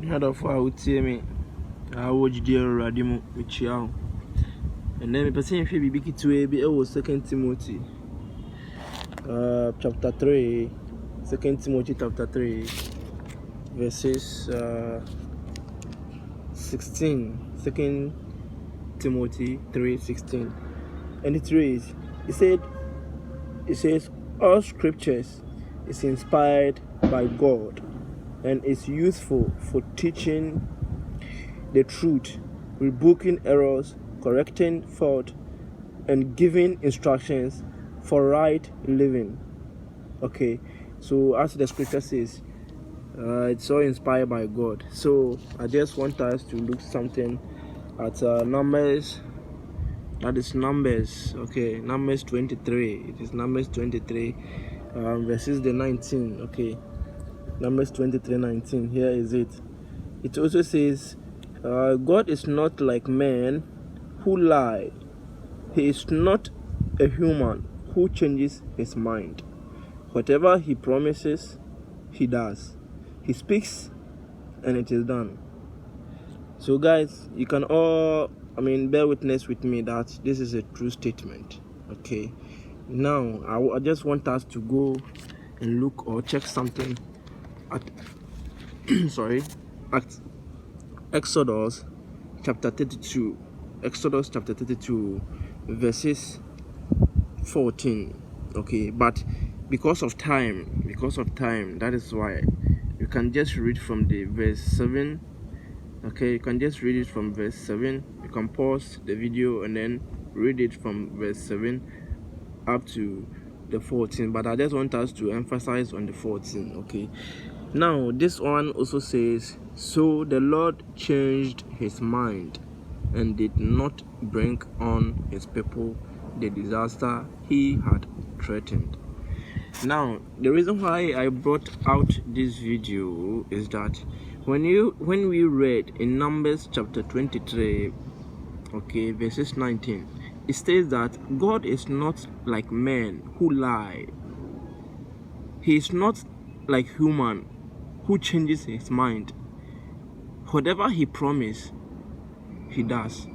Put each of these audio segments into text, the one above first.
Head of our me, I watch dear Radimu Michiao. And then the person should be big to be 2 Timothy chapter 3, 2 Timothy chapter 3, verses 16. 2 Timothy 3:16. And it reads, it says, all scriptures is inspired by God and is useful for teaching the truth, rebuking errors, correcting fault, and giving instructions for right living. Okay, so as the scripture says, it's all inspired by God. So I just want us to look something at Numbers. That is Numbers. Okay, Numbers 23. It is Numbers 23, verses the 19. Okay, Numbers 23:19. Here is it. It also says, God is not like man who lie. He is not a human who changes his mind. Whatever he promises, he does. He speaks and it is done. So guys, you can all, bear witness with me that this is a true statement. Okay, now I just want us to go and look or check something at at Exodus chapter 32. Exodus chapter 32, verses 14. Okay, but because of time, that is why you can just read from the verse 7. Okay, you can just read it from verse 7. You can pause the video and then read it from verse 7 up to the 14. But I just want us to emphasize on the 14. Okay, now this one also says, so the Lord changed his mind and did not bring on his people the disaster he had threatened. Now the reason why I brought out this video is that when we read in Numbers chapter 23, okay, verses 19, it states that God is not like men who lie. He is not like human who changes his mind. Whatever he promised, he does.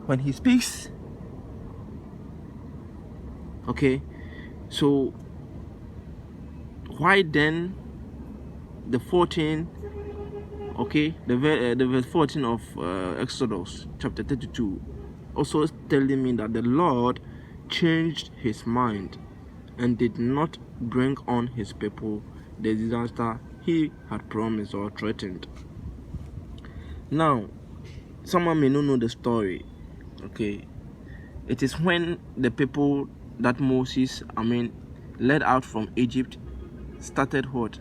When he speaks, okay, so why then the 14, okay, the verse 14 of Exodus chapter 32 also telling me that the Lord changed his mind and did not bring on his people the disaster he had promised or threatened. Now, someone may not know the story. Okay, it is when the people that Moses, led out from Egypt, started what?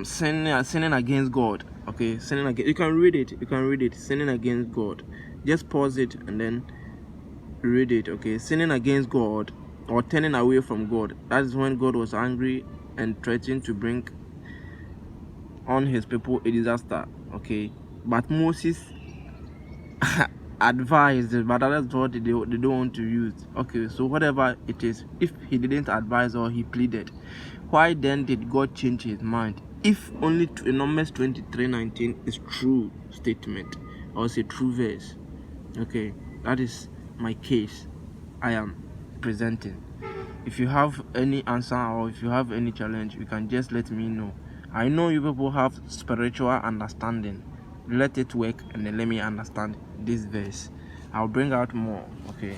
Sinning against God. Okay, sinning against. You can read it. Sinning against God. Just pause it and then read it. Okay, sinning against God or turning away from God. That is when God was angry and threatened to bring on his people a disaster. Okay, but Moses advised it, but that's what they don't want to use. Okay, so whatever it is, if he didn't advise or he pleaded, why then did God change his mind? If only Numbers 23:19 is true statement or it's a true verse. Okay, that is my case I am presenting. If you have any answer or if you have any challenge, you can just let me know. I know you people have spiritual understanding. Let it work and then let me understand this verse. I'll bring out more. Okay.